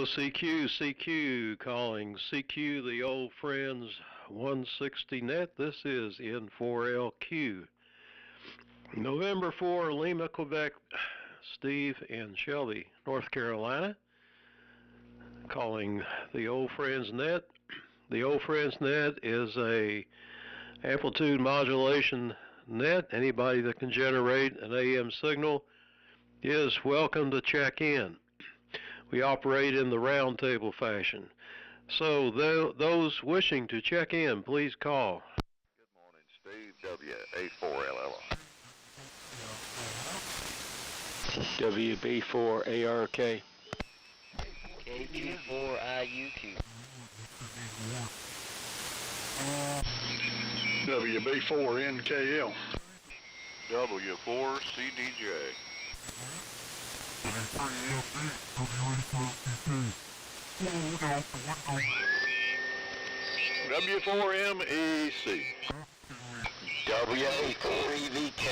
Hello, CQ calling CQ, the old friends 160 net. This is N4LQ. November 4, Lima, Quebec, Steve in Shelby, North Carolina, calling the old friends net. The old friends net is a amplitude modulation net. Anybody that can generate an AM signal is welcome to check in. We operate in the roundtable fashion. So those wishing to check in, please call. Good morning, Steve. WA4LLR. WB4ARK. K24IUQ. WB4NKL. W4CDJ. W4MEC. WA4EVK.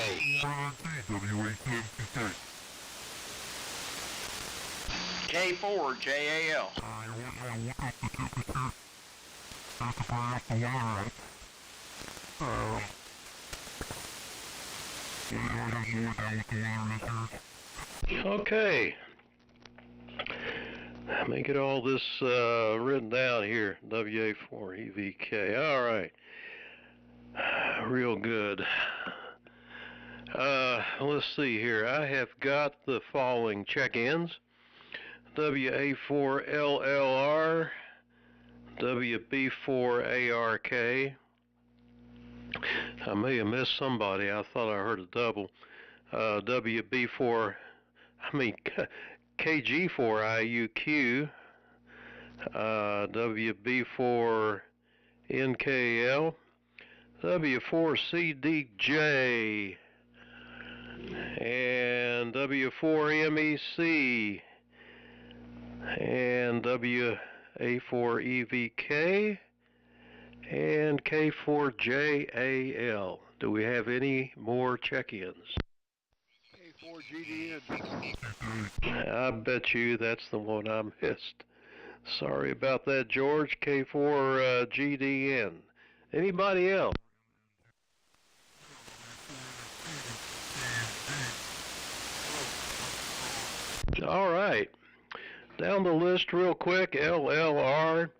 K4JAL. Okay. Let me get all this written down here. WA4EVK. All right. Real good. Let's see here. I have got the following check-ins. WA4LLR, WB4ARK. I may have missed somebody. I thought I heard a double. KG4IUQ, WB4NKL, W4CDJ, and W4MEC, and WA4EVK, and K4JAL. Do we have any more check-ins? K4GDN. I bet you that's the one I missed. Sorry about that, George. K4GDN. Anybody else? All right. Down the list real quick. LLR,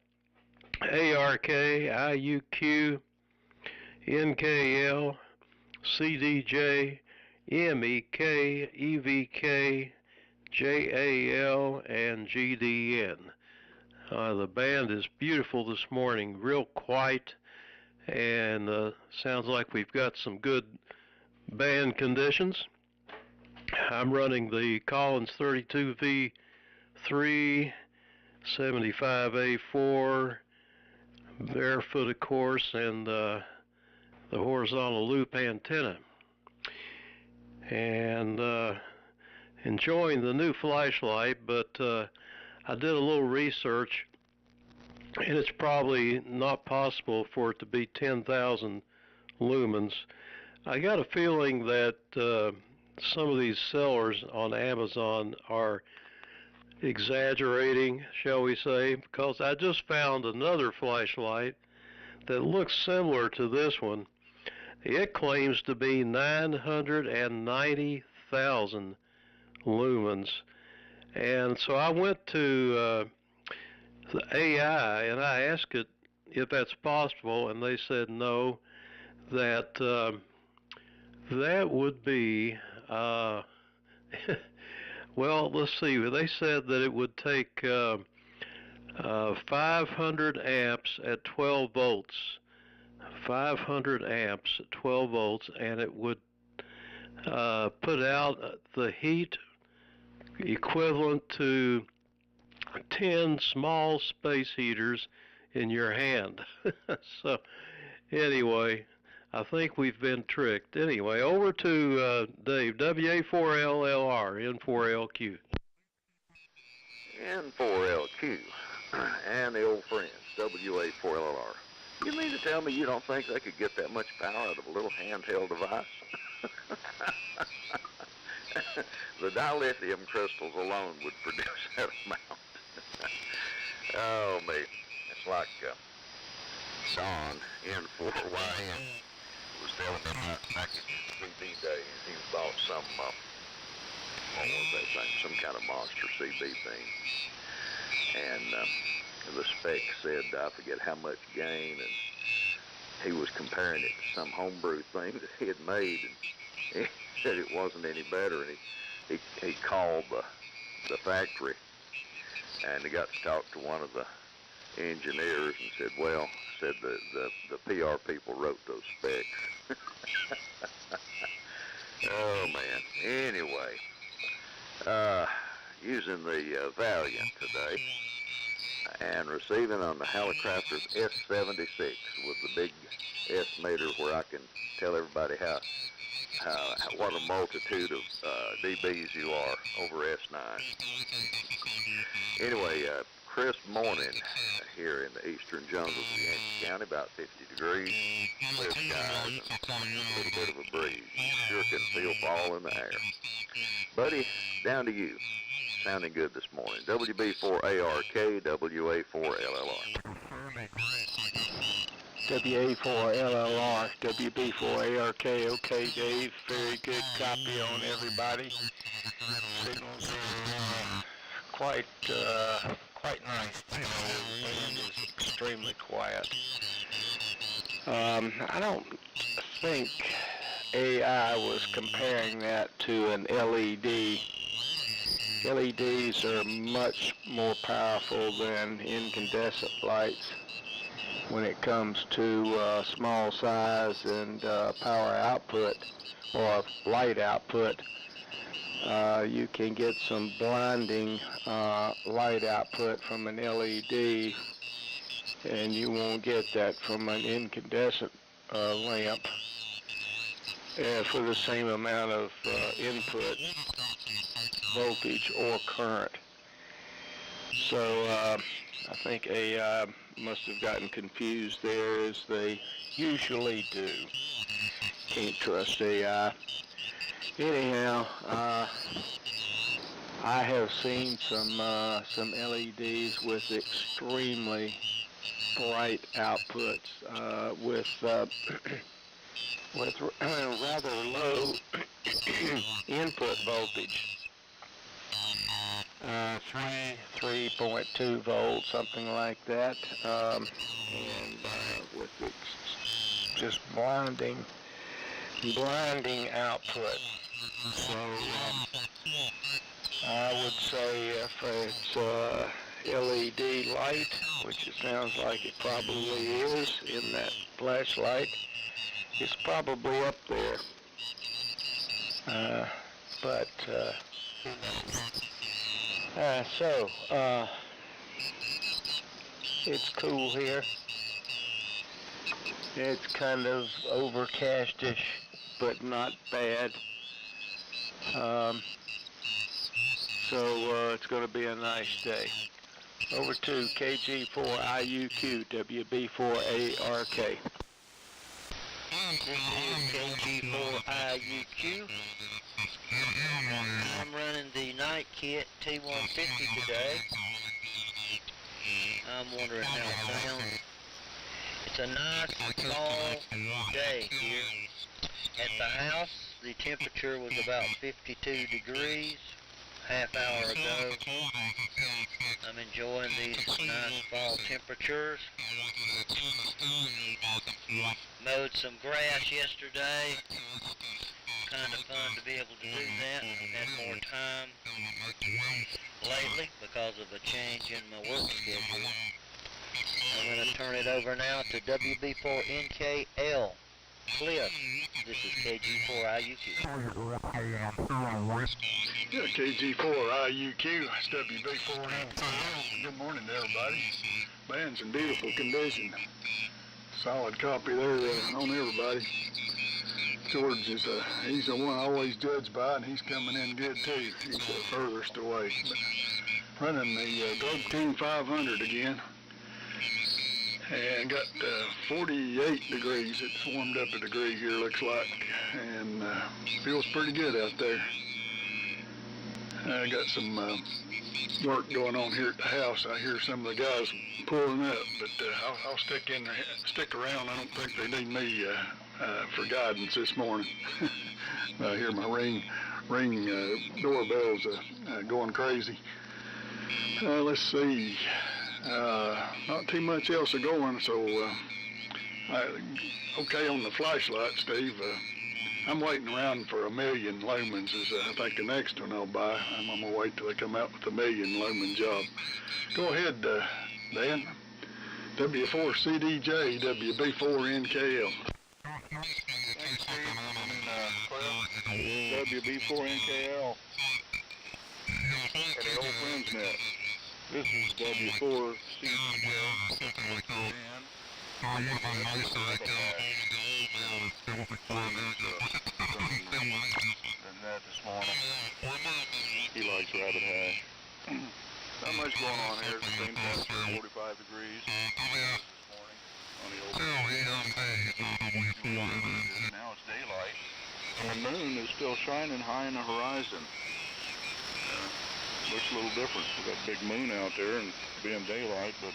ARK, IUQ, NKL, CDJ, MEK, EVK, JAL, and GDN. The band is beautiful this morning, real quiet, and sounds like we've got some good band conditions. I'm running the Collins 32V3, 75A4, barefoot of course, and the horizontal loop antenna. And enjoying the new flashlight, but I did a little research, and it's probably not possible for it to be 10,000 lumens. I got a feeling that some of these sellers on Amazon are exaggerating, shall we say, because I just found another flashlight that looks similar to this one. It claims to be 990,000 lumens. And so I went to the AI and I asked it if that's possible, and they said no, that that would be, well, let's see, they said that it would take 500 amps at 12 volts. 500 amps at 12 volts, and it would put out the heat equivalent to 10 small space heaters in your hand. So anyway, I think we've been tricked. Anyway, over to Dave. WA4LLR, N4LQ. N4LQ. And the old friends, WA4LLR. You mean to tell me you don't think they could get that much power out of a little handheld device? The dilithium crystals alone would produce that amount. Oh, me. It's like Don N4YN was telling me about back in his CB days. He bought some, what was that thing? Some kind of monster CB thing. And the spec said, I forget how much gain, and he was comparing it to some homebrew thing that he had made, and he said it wasn't any better, and he called the factory, and he got to talk to one of the engineers and said, well, said the PR people wrote those specs. Oh, man. Anyway, using the Valiant today, and receiving on the Hallicrafter's S76 with the big S meter where I can tell everybody what a multitude of dBs you are over S9. Anyway, crisp morning here in the eastern jungles of Yankee County, about 50 degrees, clear skies, and a little bit of a breeze. You sure can feel fall in the air. Buddy, down to you. Sounding good this morning. WB4ARK, WA4LLR. WA4LLR, WB4ARK. Okay, Dave. Very good copy on everybody. Signals are quite nice. The band is extremely quiet. I don't think AI was comparing that to an LED. LEDs are much more powerful than incandescent lights when it comes to small size and power output or light output. You can get some blinding light output from an LED, and you won't get that from an incandescent lamp for the same amount of input voltage or current. So I think AI must have gotten confused there, as they usually do. Can't trust AI. Anyhow, I have seen some LEDs with extremely bright outputs with rather low input voltage. 3.2 volts, something like that, and with just blinding output. So I would say if it's LED light, which it sounds like it probably is in that flashlight, it's probably up there. But it's cool here. It's kind of overcastish, but not bad. So it's going to be a nice day. Over to KG4IUQ, WB4ARK. This is KG4IUQ. I'm running the night kit T150 today. I'm wondering how it sounds. It's a nice fall day here. At the house, the temperature was about 52 degrees half hour ago. I'm enjoying these nice fall temperatures. Mowed some grass yesterday. Kind of fun to be able to do that. I've had more time lately because of a change in my work schedule. I'm going to turn it over now to WB4NKL. Cliff, this is KG4IUQ. Yeah, KG4IUQ, it's WB4NKL. Good morning to everybody. Band's in beautiful condition. Solid copy there on everybody. George is he's the one I always judge by, and he's coming in good too. He's the furthest away. But running the Globe Team 500 again. And got 48 degrees. It's warmed up a degree here, looks like, and feels pretty good out there. I got some work going on here at the house. I hear some of the guys pulling up, but I'll stick around. I don't think they need me for guidance this morning. I hear my ring doorbells going crazy. Let's see. Not too much else going, so okay on the flashlight, Steve. I'm waiting around for 1,000,000 lumens is I think the next one I'll buy. I'm gonna wait till they come out with the 1,000,000 lumen job. Go ahead, Dan. W4CDJ, WB4NKL. Thanks, Steve. WB4NKL. At the Old Friends Net. This is W4CDJ. And that this morning. He likes rabbit hash. Not much going on here. It's the same temperature, 45 degrees. This morning on the open. Now it's daylight. And the moon is still shining high in the horizon. Looks a little different. We've got a big moon out there and being daylight, but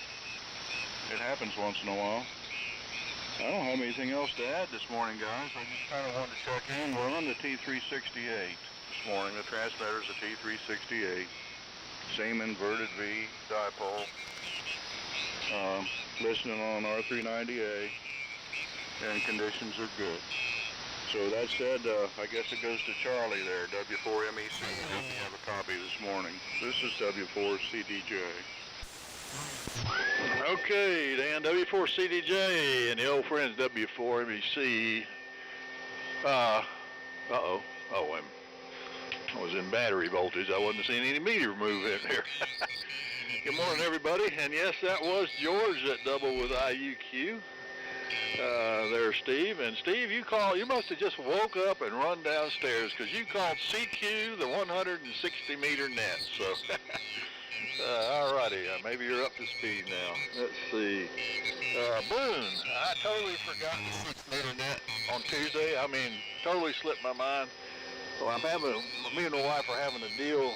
it happens once in a while. I don't have anything else to add this morning, guys. I just kind of wanted to check in. We're on the T368 this morning. The transmitter's a T368. Same inverted V dipole. Listening on R390A. And conditions are good. So that said, I guess it goes to Charlie there, W4MEC. Hope you have a copy this morning. This is W4CDJ. Okay, Dan, W4CDJ and the old friends W4MEC. Oh, I was in battery voltage. I wasn't seeing any meter move in there. Good morning, everybody. And yes, that was George at Double with IUQ. There's Steve. And Steve, you must have just woke up and run downstairs because you called CQ the 160 meter net. So, all righty, maybe you're up to speed now. Let's see. Boone, I totally forgot the 6 meter net on Tuesday. I mean, totally slipped my mind. So me and the wife are having a deal,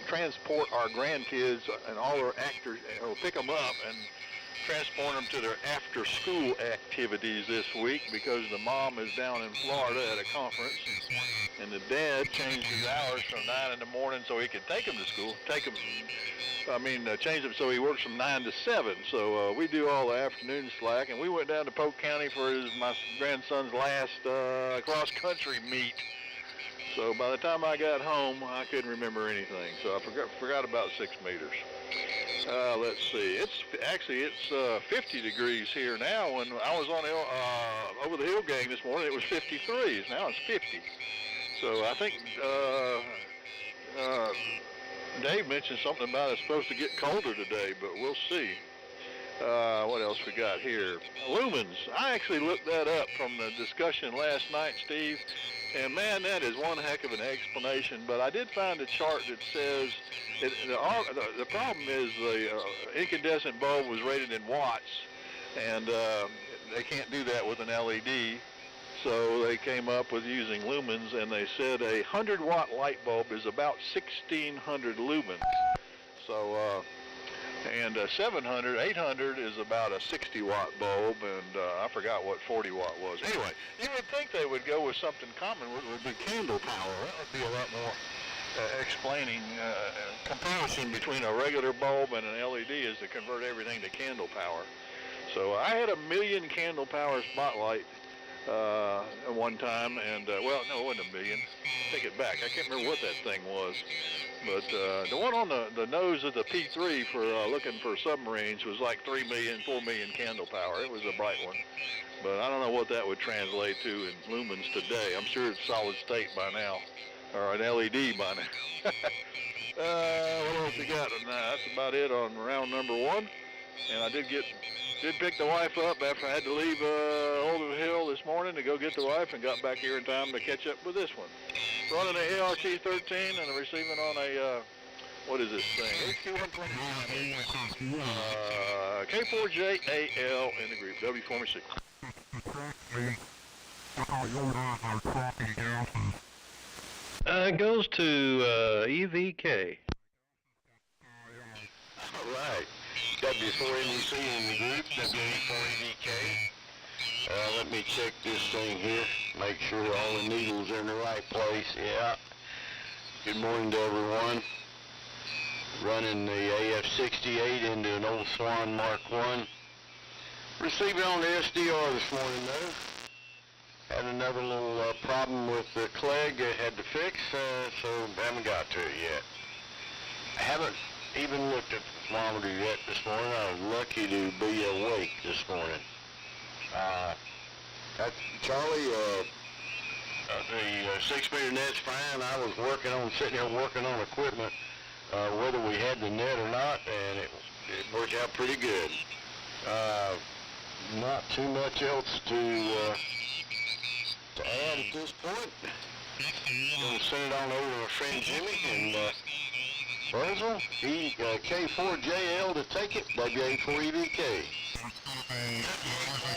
transport our grandkids and all our actors, pick them up and transport them to their after-school activities this week because the mom is down in Florida at a conference, and the dad changed his hours from 9 in the morning so he could take them to school. Change them so he works from 9 to 7. So we do all the afternoon slack, and we went down to Polk County for my grandson's last cross-country meet. So by the time I got home, I couldn't remember anything. So I forgot about 6 meters. Let's see. It's 50 degrees here now. When I was on over the hill gang this morning, it was 53. Now it's 50. So I think Dave mentioned something about it's supposed to get colder today, but we'll see. What else we got here? Lumens. I actually looked that up from the discussion last night, Steve. And man, that is one heck of an explanation. But I did find a chart that says the problem is the incandescent bulb was rated in watts, and they can't do that with an LED. So they came up with using lumens, and they said a 100-watt light bulb is about 1,600 lumens. So, and 700, 800 is about a 60-watt bulb, and I forgot what 40-watt was. Anyway, you would think they would go with something common, which would be candle power. That would be a lot more explaining comparison between a regular bulb and an LED is to convert everything to candle power. So I had a 1,000,000 candle power spotlight at one time, and well, no, it wasn't 1,000,000. Take it back. I can't remember what that thing was. But the one on the nose of the P3 for looking for submarines was like 3 million, 4 million candle power. It was a bright one. But I don't know what that would translate to in lumens today. I'm sure it's solid state by now, or an LED by now. What else we got? That's about it on round number 1. And I did pick the wife up after I had to leave Old Hill this morning to go get the wife, and got back here in time to catch up with this one. Running a ART-13 and receiving on a, what is this thing? K4JAL in the group, W4MEC. It goes to EVK. All right. W4MEC in the group, W4EVK. Let me check this thing here, make sure all the needles are in the right place. Yeah. Good morning to everyone. Running the AF68 into an old Swan Mark 1. Receiving on the SDR this morning though. Had another little problem with the Clegg I had to fix, so haven't got to it yet. I haven't even looked at the thermometer yet this morning. I was lucky to be awake this morning. That's Charlie, the 6 meter net's fine. I was sitting here working on equipment, whether we had the net or not, and it worked out pretty good. Not too much else to add at this point. I'm going to send it on over to my friend Jimmy and Burzel, K4JL to take it, WA4EVK.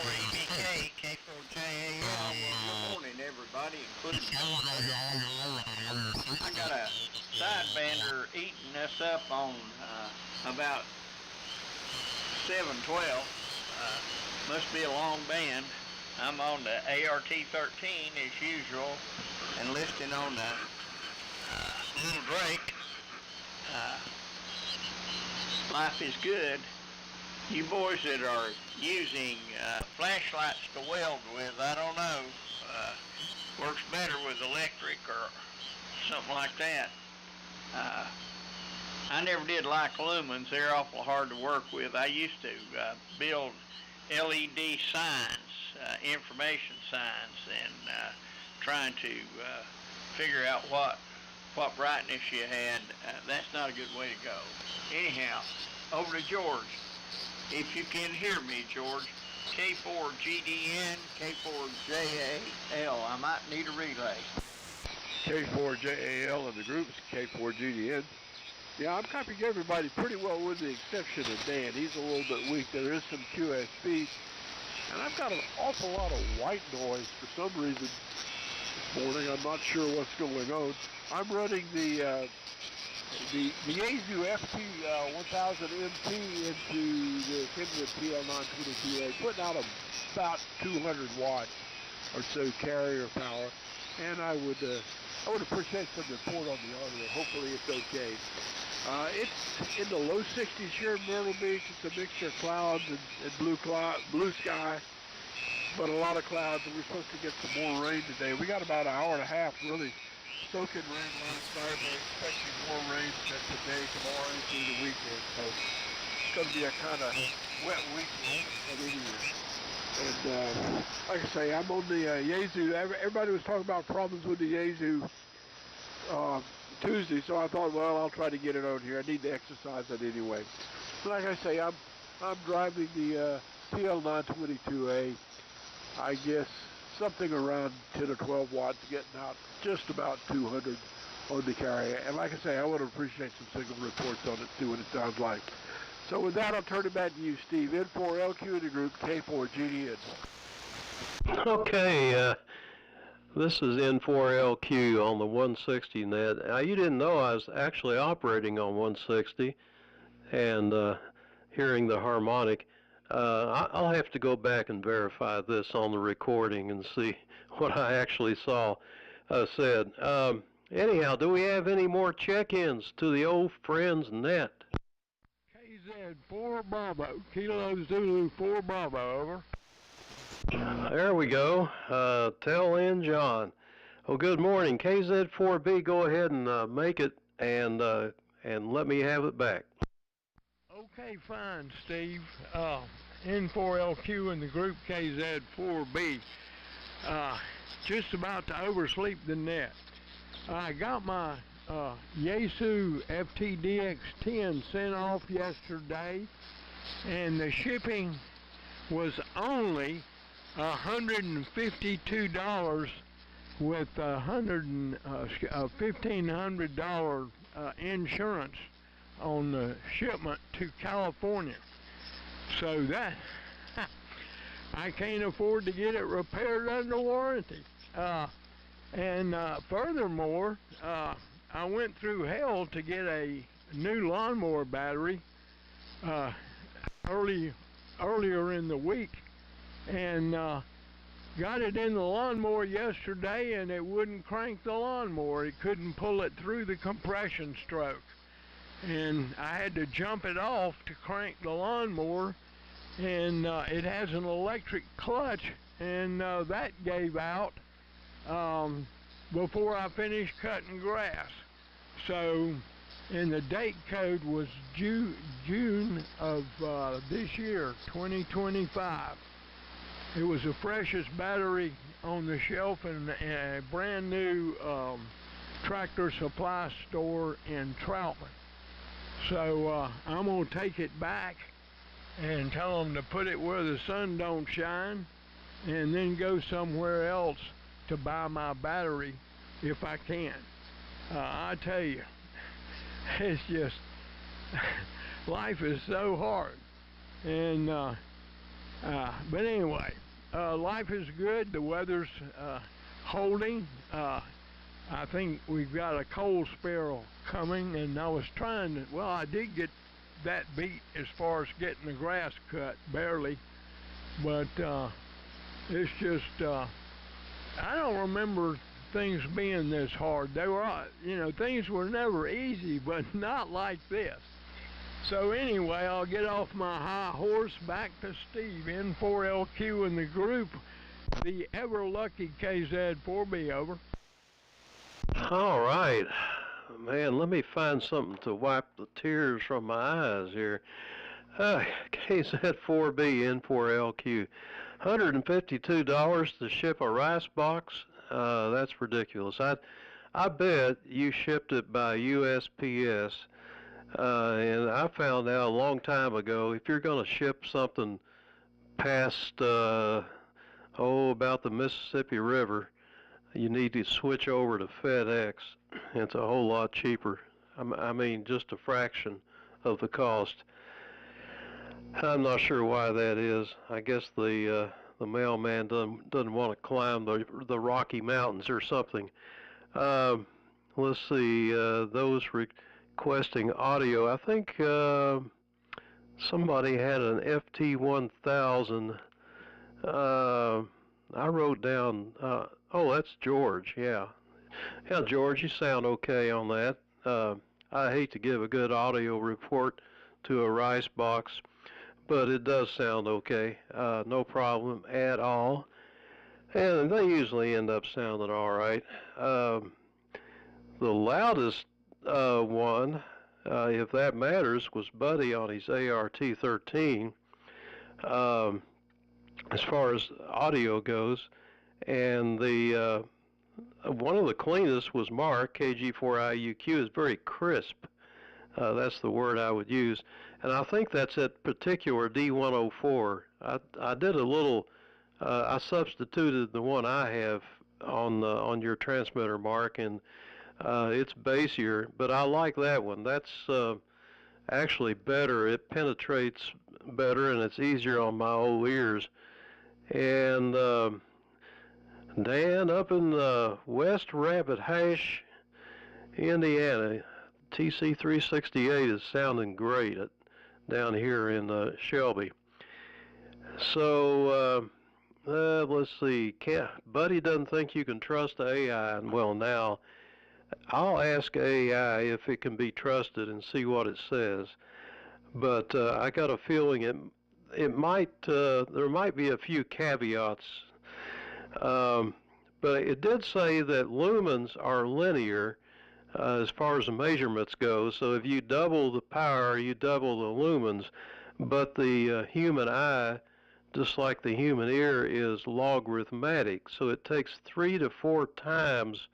W4EVK, K4JL. Good morning, everybody, including I got a sidebander eating us up on about 712. Must be a long band. I'm on the ART-13 as usual, and listening on the Little Drake. Life is good. You boys that are using flashlights to weld with, I don't know, works better with electric or something like that. I never did like lumens. They're awful hard to work with. I used to build LED signs, information signs, and trying to figure out what brightness you had. That's not a good way to go. Anyhow, over to George. If you can hear me, George, K4GDN, K4JAL. I might need a relay. K4JAL in the group is K4GDN. Yeah, I'm copying everybody pretty well with the exception of Dan. He's a little bit weak. There is some QSP. And I've got an awful lot of white noise for some reason this morning. I'm not sure what's going on. I'm running the Yaesu FT1000MP into the Kenwood PL922A, putting out about 200 watts or so carrier power. And I would appreciate some report on the audio. Hopefully it's okay. It's in the low 60s here in Myrtle Beach. It's a mixture of clouds and blue sky, but a lot of clouds, and we're supposed to get some more rain today. We got about an hour and a half really soaking rain last night. We're expecting more rain today, tomorrow, and through the weekend. So it's going to be a kind of wet weekend at any rate. And like I say, I'm on the Yaesu. Everybody was talking about problems with the Yaesu Tuesday, so I thought, well, I'll try to get it on here. I need to exercise it anyway. Like I say, I'm driving the PL922A. I guess something around 10 or 12 watts, getting out just about 200 on the carrier. And like I say, I would appreciate some signal reports on it, see what it sounds like. So with that, I'll turn it back to you, Steve. N4LQ in the group, K4GDN. Okay, this is N4LQ on the 160 net. Now, you didn't know I was actually operating on 160 and hearing the harmonic. I'll have to go back and verify this on the recording and see what I actually said. Anyhow, do we have any more check-ins to the old friends net? KZ4 Bravo, Kilo Zulu 4 Bravo, over. There we go. Tell in John. Oh, good morning. KZ4B, go ahead and make it and let me have it back. Okay, fine, Steve. N4LQ in the group KZ4B. Just about to oversleep the net. I got my Yaesu FTDX10 sent off yesterday, and the shipping was only $152 with $1,500 insurance on the shipment to California. So that I can't afford to get it repaired under warranty. And furthermore, I went through hell to get a new lawnmower battery uh, earlier in the week, and got it in the lawnmower yesterday, and it wouldn't crank the lawnmower. It couldn't pull it through the compression stroke, and I had to jump it off to crank the lawnmower. And it has an electric clutch, and that gave out before I finished cutting grass. So, and the date code was June of this year, 2025. It was the freshest battery on the shelf in a brand new tractor supply store in Troutman. So I'm going to take it back and tell them to put it where the sun don't shine, and then go somewhere else to buy my battery if I can. I tell you, it's just, life is so hard. And, but anyway, life is good. The weather's holding. I think we've got a cold spell coming, and I was trying to, well, I did get that beat as far as getting the grass cut, barely. But it's just, I don't remember things being this hard. They were, things were never easy, but not like this. So anyway, I'll get off my high horse, back to Steve, N4LQ in the group, the ever lucky KZ4B, over. All right. Man, let me find something to wipe the tears from my eyes here. KZ4B N4LQ. $152 to ship a rice box? That's ridiculous. I bet you shipped it by USPS. And I found out a long time ago, if you're going to ship something past, about the Mississippi River, you need to switch over to FedEx. It's a whole lot cheaper. I mean, just a fraction of the cost. I'm not sure why that is. I guess the mailman doesn't want to climb the Rocky Mountains or something. Let's see. Those requesting audio. I think somebody had an FT1000. I wrote down. Oh, that's George. Yeah. Yeah, George, you sound okay on that. I hate to give a good audio report to a rice box, but it does sound okay. No problem at all. And they usually end up sounding all right. The loudest one, if that matters, was Buddy on his ART-13, as far as audio goes. And the one of the cleanest was Mark, KG4IUQ, is very crisp. That's the word I would use. And I think that's that particular D104. I did a little, I substituted the one I have on your transmitter, Mark, and it's bassier, but I like that one. That's actually better. It penetrates better, and it's easier on my old ears. And Dan up in West Rabbit Hash, Indiana, TC368 is sounding great down here in Shelby. So let's see. Buddy doesn't think you can trust the AI. Well, now I'll ask AI if it can be trusted and see what it says. But I got a feeling it might. There might be a few caveats. But it did say that lumens are linear as far as the measurements go. So if you double the power, you double the lumens. But the human eye, just like the human ear, is logarithmic. So it takes 3 to 4 times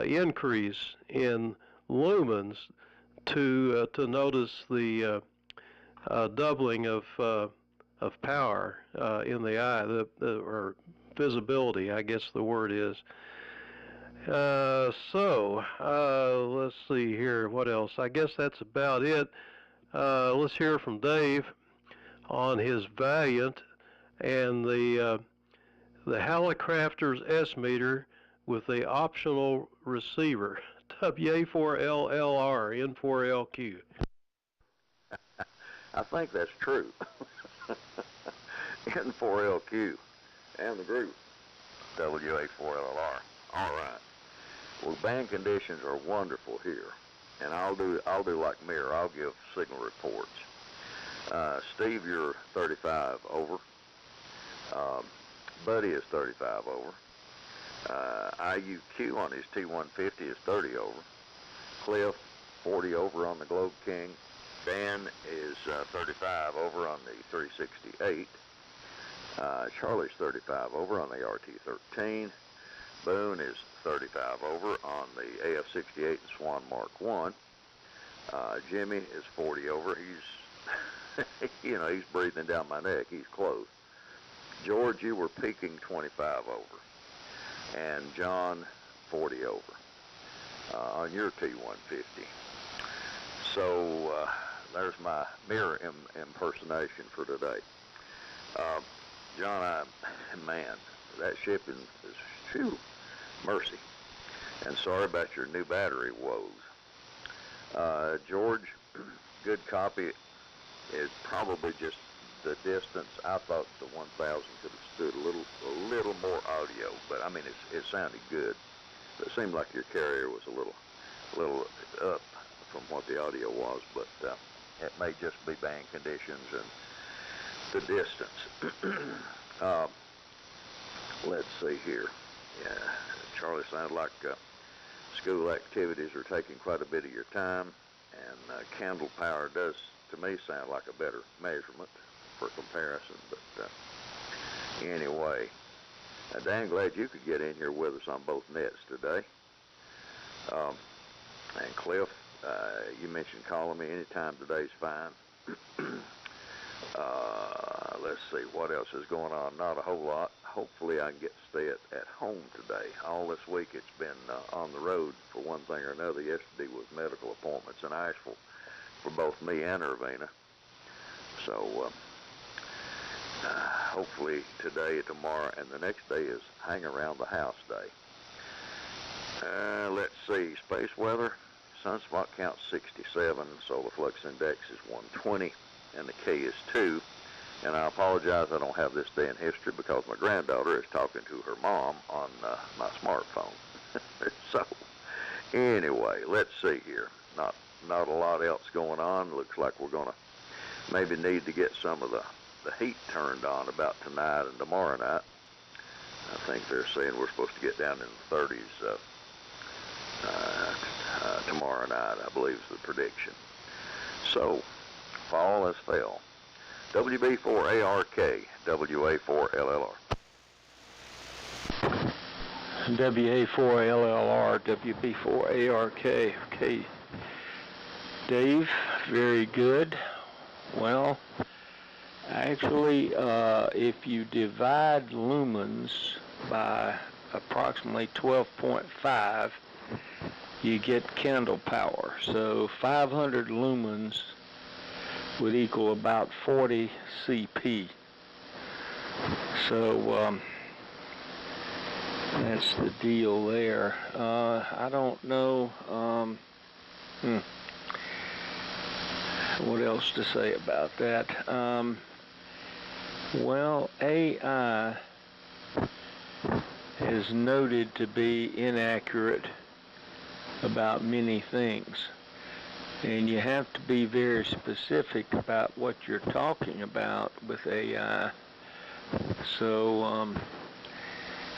increase in lumens to notice the doubling of power in the eye, or visibility, I guess the word is. So let's see here. What else? I guess that's about it. Let's hear from Dave on his Valiant and the Hallicrafter's S-meter with the optional receiver, WA4LLR, N4LQ. I think that's true. N4LQ and the group, WA4LLR. All right. Well, band conditions are wonderful here, and I'll do like Mirror. I'll give signal reports. Steve, you're 35 over. Buddy is 35 over. IUQ on his T150 is 30 over. Cliff, 40 over on the Globe King. Dan is 35 over on the 368. Charlie's 35 over on the RT13. Boone is 35 over on the AF68 and Swan Mark 1. Jimmy is 40 over. He's, he's breathing down my neck. He's close. George, you were peaking 25 over. And John, 40 over on your T150. So there's my mirror impersonation for today. John, man, that shipping is, phew, mercy. And sorry about your new battery woes. George, good copy. It's probably just the distance. I thought the 1000 could have stood a little more audio, but I mean it sounded good. It seemed like your carrier was a little up from what the audio was, but it may just be band conditions and the distance. Let's see here. Yeah, Charlie, sounded like school activities are taking quite a bit of your time, and candle power does, to me, sound like a better measurement for comparison. But anyway, Dan, glad you could get in here with us on both nets today. And Cliff, you mentioned calling me anytime today's fine. Let's see, what else is going on? Not a whole lot. Hopefully I can get to stay at home today. All this week it's been on the road for one thing or another. Yesterday was medical appointments in Asheville for both me and Irvina. So hopefully today, tomorrow, and the next day is hang around the house day. Let's see, space weather. Sunspot count 67, solar flux index is 120, and the K is 2. And I apologize, I don't have this day in history because my granddaughter is talking to her mom on my smartphone. So, anyway, let's see here. Not a lot else going on. Looks like we're going to maybe need to get some of the heat turned on about tonight and tomorrow night. I think they're saying we're supposed to get down in the 30s tomorrow night, I believe is the prediction. So, fall has fell. WB4ARK, WA4LLR. WA4LLR, WB4ARK. Okay. Dave, very good. Well, actually, if you divide lumens by approximately 12.5, you get candle power. So 500 lumens would equal about 40 CP. So that's the deal there. I don't know what else to say about that. Well, AI is noted to be inaccurate about many things. And you have to be very specific about what you're talking about with AI. So,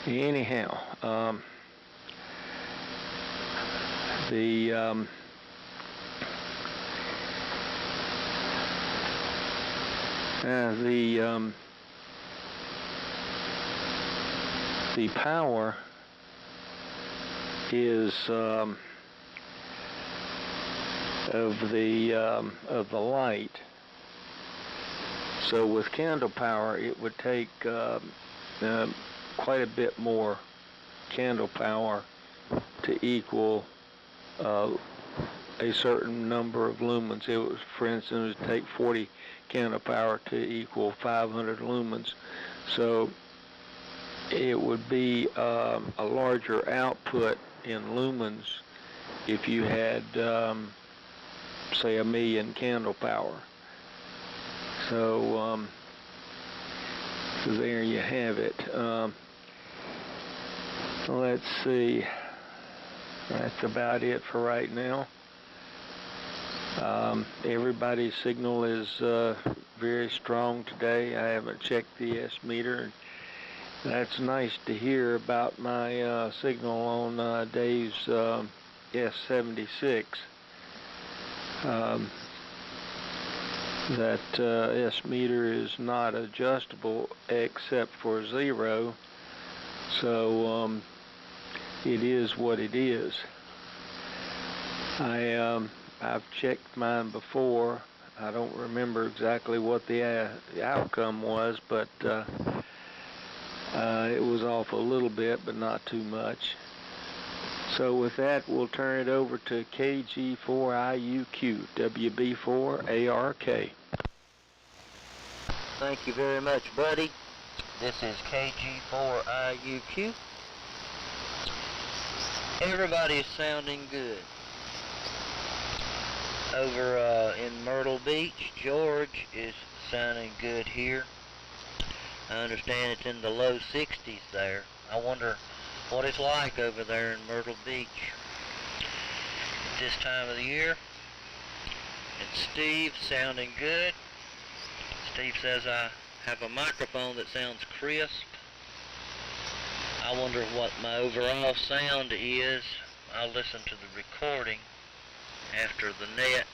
anyhow, the power is of the light. So with candle power, it would take quite a bit more candle power to equal a certain number of lumens. It was, for instance, it would take 40 candle power to equal 500 lumens. So it would be a larger output in lumens if you had, say, 1,000,000 candle power. So, so there you have it. Let's see. That's about it for right now. Everybody's signal is very strong today. I haven't checked the S meter. That's nice to hear about my signal on Dave's S76. That S meter is not adjustable except for 0, so it is what it is. I've checked mine before. I don't remember exactly what the outcome was, but it was off a little bit, but not too much. So with that, we'll turn it over to KG4IUQ, WB4ARK. Thank you very much, buddy. This is KG4IUQ. Everybody is sounding good. Over in Myrtle Beach, George is sounding good here. I understand it's in the low 60s there. I wonder what it's like over there in Myrtle Beach at this time of the year. And Steve sounding good. Steve says I have a microphone that sounds crisp. I wonder what my overall sound is. I'll listen to the recording after the net.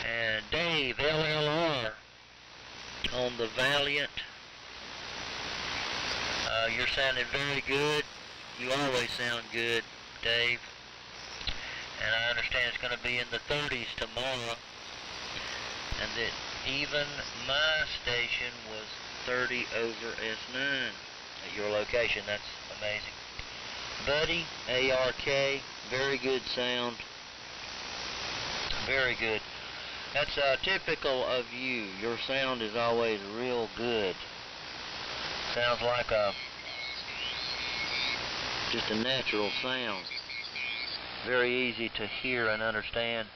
And Dave, LLR, on the Valiant. You're sounding very good. You always sound good, Dave. And I understand it's going to be in the 30s tomorrow. And that even my station was 30 over S9 at your location. That's amazing. Buddy, ARK, very good sound. Very good. That's typical of you. Your sound is always real good. Sounds like just a natural sound. Very easy to hear and understand.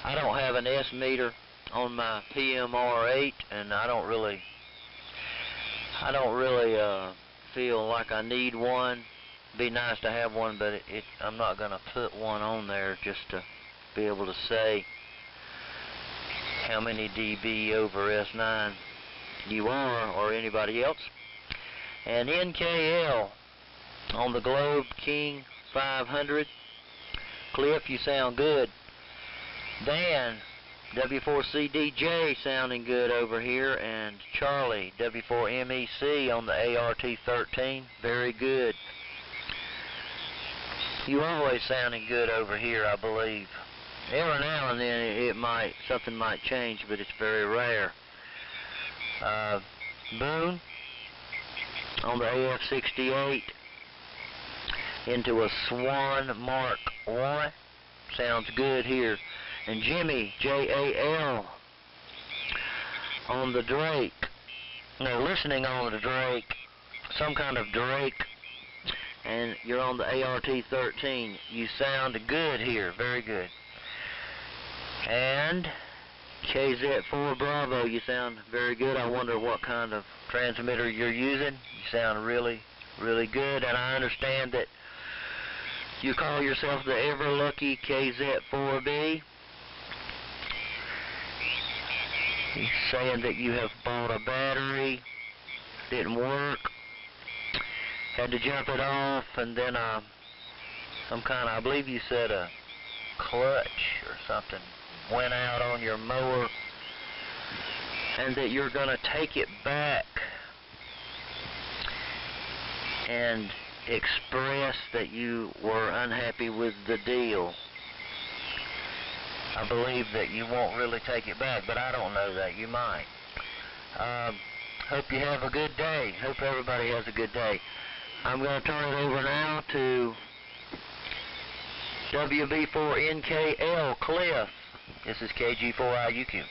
I don't have an S meter on my PMR8, and I don't really feel like I need one. Be nice to have one, but I'm not going to put one on there just to be able to say how many dB over S9 you are or anybody else. And NKL on the Globe King 500. Cliff, you sound good. Dan, W4CDJ sounding good over here, and Charlie, W4MEC on the ART13, very good. You always sounding good over here, I believe. Every now and then something might change, but it's very rare. Boone on the AF68 into a Swan Mark I, sounds good here. And Jimmy, JAL, on the Drake. No, listening on the Drake, some kind of Drake, and you're on the ART13. You sound good here, very good. And KZ4 Bravo, you sound very good. I wonder what kind of transmitter you're using. You sound really, really good, and I understand that you call yourself the ever lucky KZ4B. He's saying that you have bought a battery, didn't work, had to jump it off, and then some kind of, I believe you said a clutch or something went out on your mower, and that you're going to take it back and express that you were unhappy with the deal. I believe that you won't really take it back, but I don't know that. You might. Hope you have a good day. Hope everybody has a good day. I'm going to turn it over now to WB4NKL Cliff. This is KG4IUQ.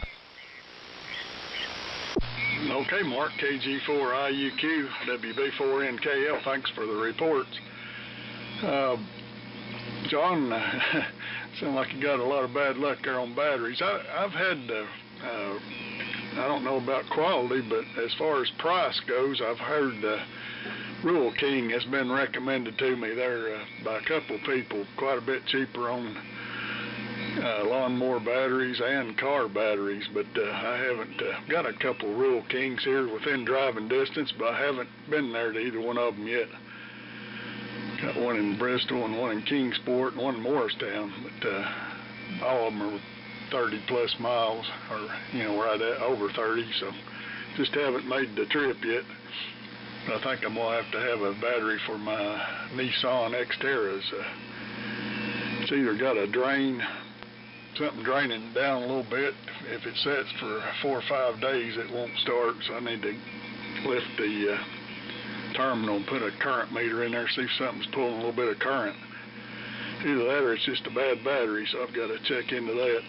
Okay, Mark, KG4IUQ, WB4NKL, thanks for the reports. John, sound like you got a lot of bad luck there on batteries. I've had, I don't know about quality, but as far as price goes, I've heard Rural King has been recommended to me there by a couple of people, quite a bit cheaper on lawnmower batteries and car batteries, but I haven't got a couple of Rural Kings here within driving distance, but I haven't been there to either one of them yet. Got one in Bristol and one in Kingsport and one in Morristown, but all of them are 30 plus miles, or right at over 30, so just haven't made the trip yet. But I think I'm gonna have to have a battery for my Nissan Xterras. It's either got a drain, something draining it down a little bit. If it sets for 4 or 5 days, it won't start, so I need to lift the terminal and put a current meter in there, see if something's pulling a little bit of current. Either that or it's just a bad battery, so I've got to check into that.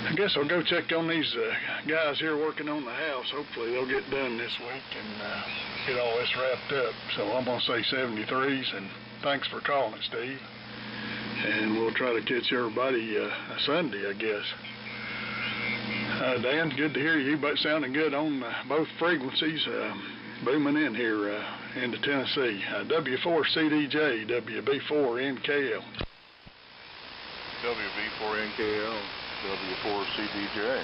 I guess I'll go check on these guys here working on the house. Hopefully they'll get done this week and get all this wrapped up. So I'm going to say 73s, and thanks for calling it, Steve. And we'll try to catch everybody Sunday, I guess. Dan, good to hear you, but sounding good on both frequencies. Booming in here into Tennessee. W4CDJ, WB4NKL. WB4NKL, W4CDJ.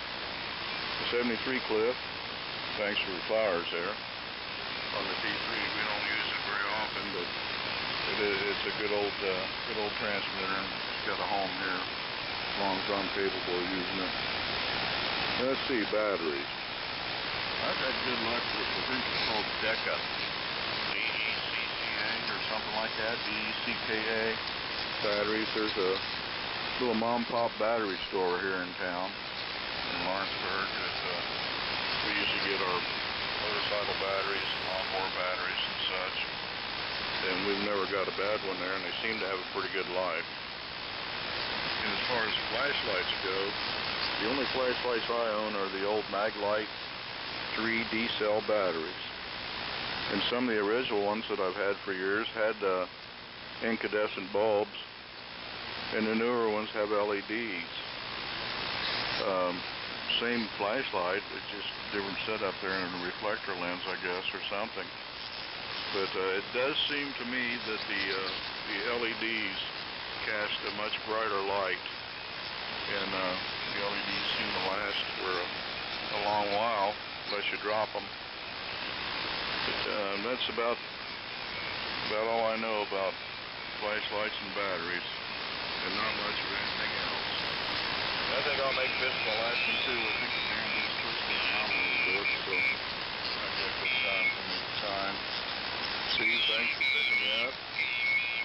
The 73 Cliff, thanks for the flowers there. On the D3, we don't use it very often, but it's a good old transmitter, and it's got a home here as long as I'm capable of using it. Let's see, batteries. I've had good luck with the thing called DECA, D-E-C-C-A or something like that, D-E-C-K-A batteries. There's a little mom-pop battery store here in town in Lawrenceburg that we usually get our motorcycle batteries, lawnmower batteries and such. And we've never got a bad one there, and they seem to have a pretty good life. And as far as flashlights go, the only flashlights I own are the old Maglite 3 D-cell batteries. And some of the original ones that I've had for years had incandescent bulbs, and the newer ones have LEDs. Same flashlight, it's just different setup there and a reflector lens, I guess, or something. But it does seem to me that the LEDs cast a much brighter light, and the LEDs seem to last for a long while, unless you drop them. But that's about all I know about flashlights and batteries, and not much of anything else. I think I'll make this my last one too. I think the band is twisting around a little bit, so might be a good time for me to time. Steve, thanks for picking me up.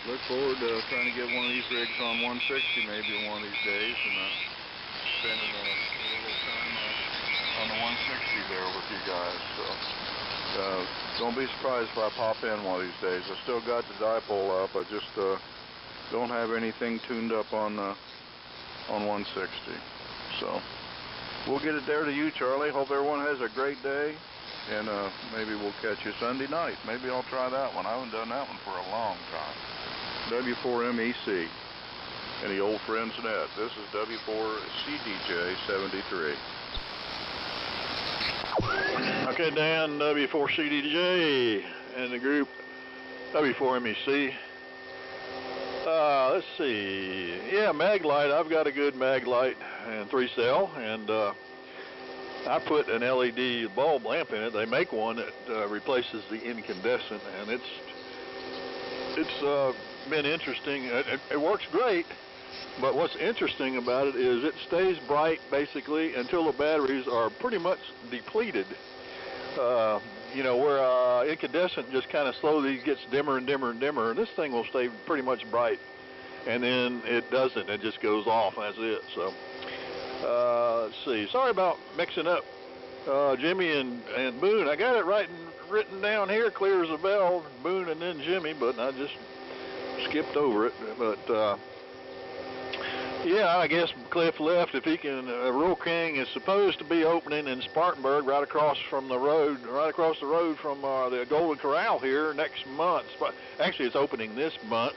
Look forward to trying to get one of these rigs on 160 maybe one of these days, and spending a little time on the 160 there with you guys. So don't be surprised if I pop in one of these days. I still got the dipole up. I just don't have anything tuned up on 160. So we'll get it there to you, Charlie. Hope everyone has a great day, and maybe we'll catch you Sunday night. Maybe I'll try that one. I haven't done that one for a long time. W4MEC. Any old friends net. This is W4CDJ73. Okay, Dan, W4CDJ and the group W4MEC. Let's see. Yeah, Maglite. I've got a good Maglite and 3-cell, and I put an LED bulb lamp in it. They make one that replaces the incandescent, and it's been interesting. It works great, but what's interesting about it is it stays bright basically until the batteries are pretty much depleted. Where incandescent just kind of slowly gets dimmer and dimmer and dimmer, and this thing will stay pretty much bright, and then it doesn't. It just goes off, and that's it. So let's see. Sorry about mixing up Jimmy and Boone. I got it written down here clear as a bell, Boone and then Jimmy, but I just skipped over it. But Yeah, I guess Cliff left. If he can, Rural King is supposed to be opening in Spartanburg, right across the road from the Golden Corral here next month. Actually, it's opening this month.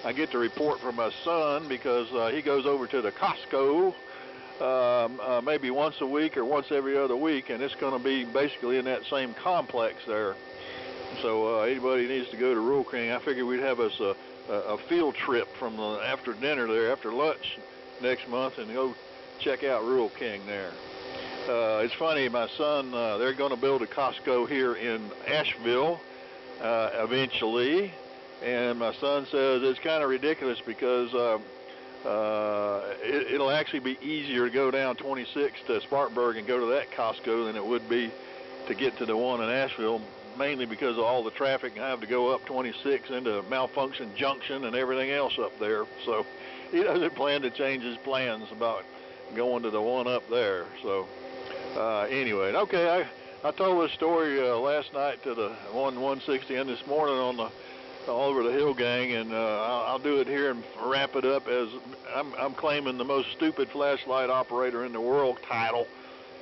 I get to report from my son because he goes over to the Costco maybe once a week or once every other week, and it's going to be basically in that same complex there. So anybody needs to go to Rural King, I figured we'd have us a field trip from after dinner there, after lunch next month, and go check out Rural King there. It's funny, my son, they're going to build a Costco here in Asheville eventually, and my son says it's kind of ridiculous because it'll actually be easier to go down 26 to Spartanburg and go to that Costco than it would be to get to the one in Asheville, mainly because of all the traffic and I have to go up 26 into Malfunction Junction and everything else up there. So he doesn't plan to change his plans about going to the one up there. So anyway, okay, I told this story last night to the 160 and this morning on the all over the Hill Gang, and I'll do it here and wrap it up as I'm claiming the most stupid flashlight operator in the world title.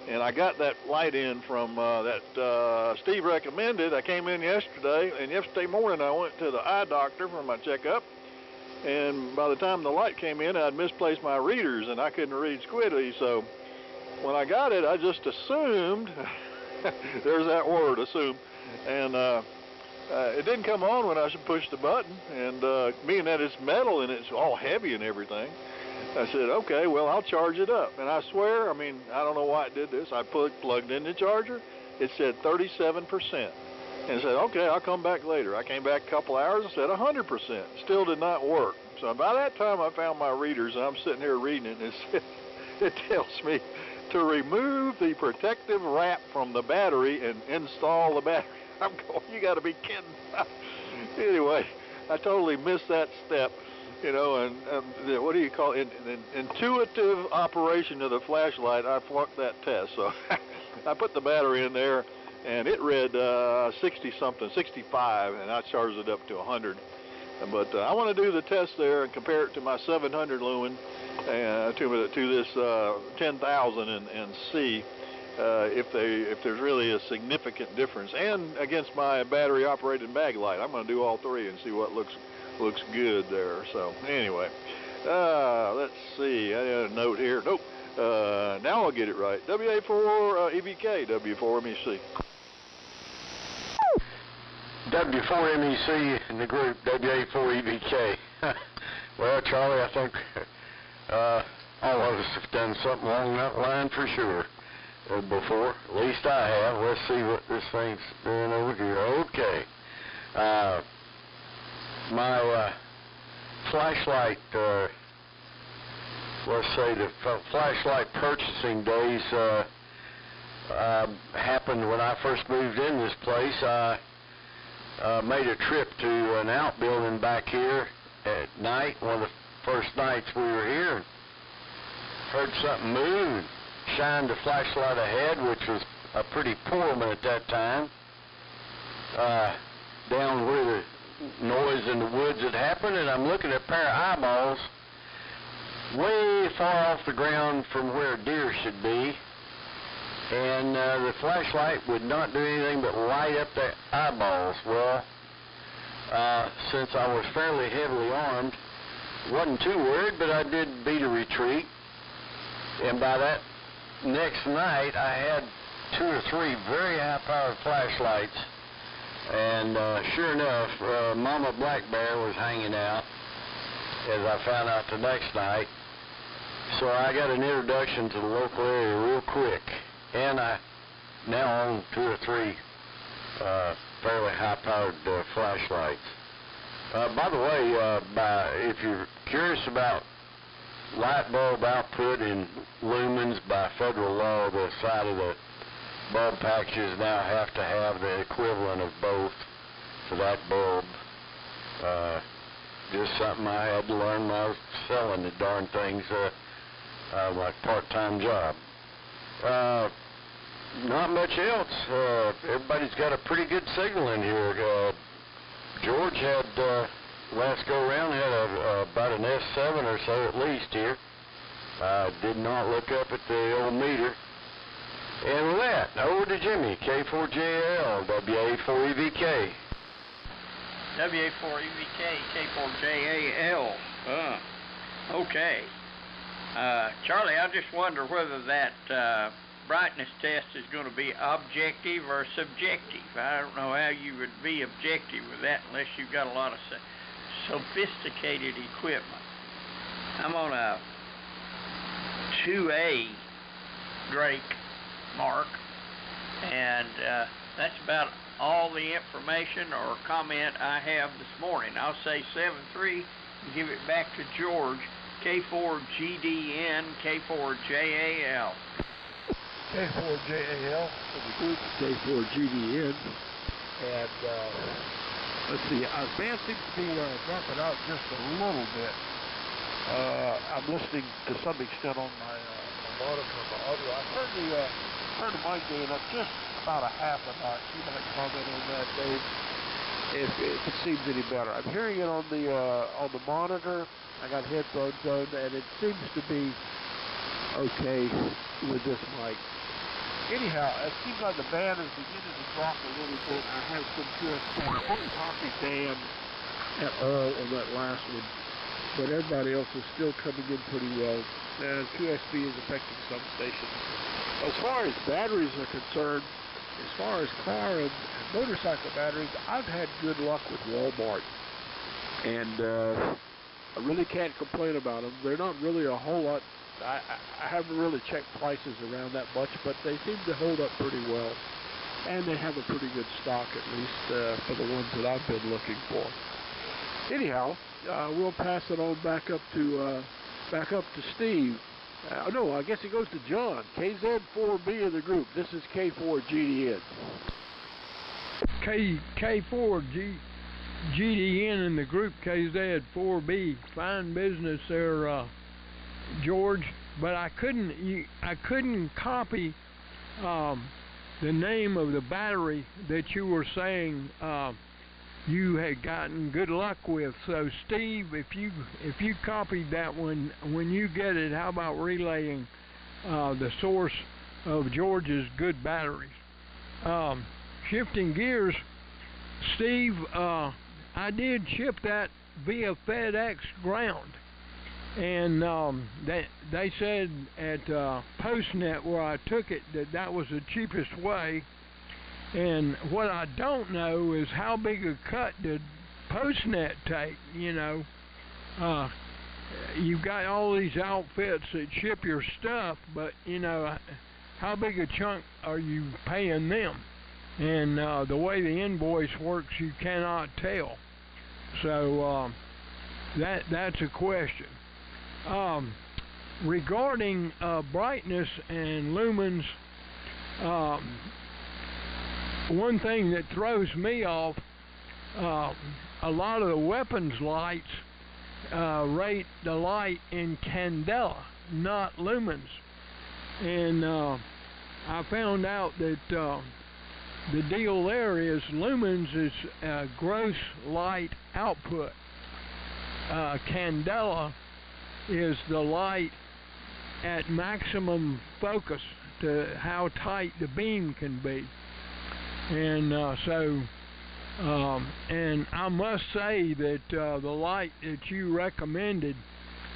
And I got that light in from that Steve recommended. I came in yesterday, and yesterday morning I went to the eye doctor for my checkup. And by the time the light came in, I'd misplaced my readers, and I couldn't read squiddly. So when I got it, I just assumed, there's that word, assume, and it didn't come on when I pushed the button. And being that it's metal and it's all heavy and everything, I said, okay, well, I'll charge it up. And I swear, I mean, I don't know why it did this. I plugged in the charger. It said 37%. And I said, okay, I'll come back later. I came back a couple hours and said 100%. Still did not work. So by that time, I found my readers, and I'm sitting here reading it, and it tells me to remove the protective wrap from the battery and install the battery. I'm going, you got to be kidding. Anyway, I totally missed that step. You know, and what do you call it? Intuitive operation of the flashlight. I flunked that test. So I put the battery in there, and it read 60-something, 65, and I charged it up to 100. But I want to do the test there and compare it to my 700 lumen and to this 10,000 and see if there's really a significant difference, and against my battery-operated bag light. I'm going to do all three and see what looks good there. So anyway, let's see. I had a note here. Nope. Now I'll get it right. WA4 EVK, W4 MEC. W4 MEC in the group, WA4 EVK. Well, Charlie, I think all of us have done something along that line for sure before. At least I have. Let's see what this thing's doing over here. Okay. My flashlight, let's say the flashlight purchasing days happened when I first moved in this place. I made a trip to an outbuilding back here at night, one of the first nights we were here, and heard something move and shined the flashlight ahead, which was a pretty poor one at that time, down where the noise in the woods had happened, and I'm looking at a pair of eyeballs way far off the ground from where a deer should be, and the flashlight would not do anything but light up the eyeballs. Well, since I was fairly heavily armed, wasn't too worried, but I did beat a retreat, and by that next night I had 2 or 3 very high-powered flashlights. And sure enough, Mama Black Bear was hanging out, as I found out the next night. So I got an introduction to the local area real quick. And I now own 2 or 3 fairly high-powered flashlights. By the way, if you're curious about light bulb output in lumens by federal law, the side of the bulb packages now have to have the equivalent of both for that bulb. Just something I had to learn when I was selling the darn things, like part-time job. Not much else. Everybody's got a pretty good signal in here. George had last go around had about an S7 or so at least here. I did not look up at the old meter. And with that, over to Jimmy, K4JAL, WA4EVK. WA4EVK, K4JAL. Okay. Charlie, I just wonder whether that brightness test is going to be objective or subjective. I don't know how you would be objective with that unless you've got a lot of sophisticated equipment. I'm on a 2A Drake Mark, and that's about all the information or comment I have this morning. I'll say 7-3 and give it back to George, K4GDN, K4JAL. K4JAL for the group, K4GDN, and let's see, band seems to be dropping out just a little bit. I'm listening to some extent on my monitor, my audio. I heard the mic going up just about a half a notch. You might comment on that, Dave, if it seems any better. I'm hearing it on the monitor. I got headphones on, and it seems to be okay with this mic. Anyhow, it seems like the band is beginning to drop a little bit. I have some QSP. I didn't copy band at all on that last one, but everybody else is still coming in pretty well. And QSB is affecting some stations. As far as batteries are concerned, as far as car and motorcycle batteries, I've had good luck with Walmart. And I really can't complain about them. They're not really a whole lot. I haven't really checked prices around that much, but they seem to hold up pretty well. And they have a pretty good stock, at least for the ones that I've been looking for. Anyhow, we'll pass it on back up to Steve. No, I guess it goes to John. KZ4B in the group. This is K4GDN. K4GDN in the group, KZ4B. Fine business there, George. But I couldn't copy the name of the battery that you were saying you had gotten good luck with. So Steve, if you copied that one, when you get it, how about relaying the source of George's good batteries? Shifting gears, Steve, I did ship that via FedEx ground, and they said at PostNet where I took it that was the cheapest way. And what I don't know is how big a cut did PostNet take, you know. You've got all these outfits that ship your stuff, but, you know, how big a chunk are you paying them? And the way the invoice works, you cannot tell. So that's a question. Regarding brightness and lumens, one thing that throws me off, a lot of the weapons lights rate the light in candela, not lumens. And I found out that the deal there is lumens is gross light output. Candela is the light at maximum focus to how tight the beam can be. And and I must say that the light that you recommended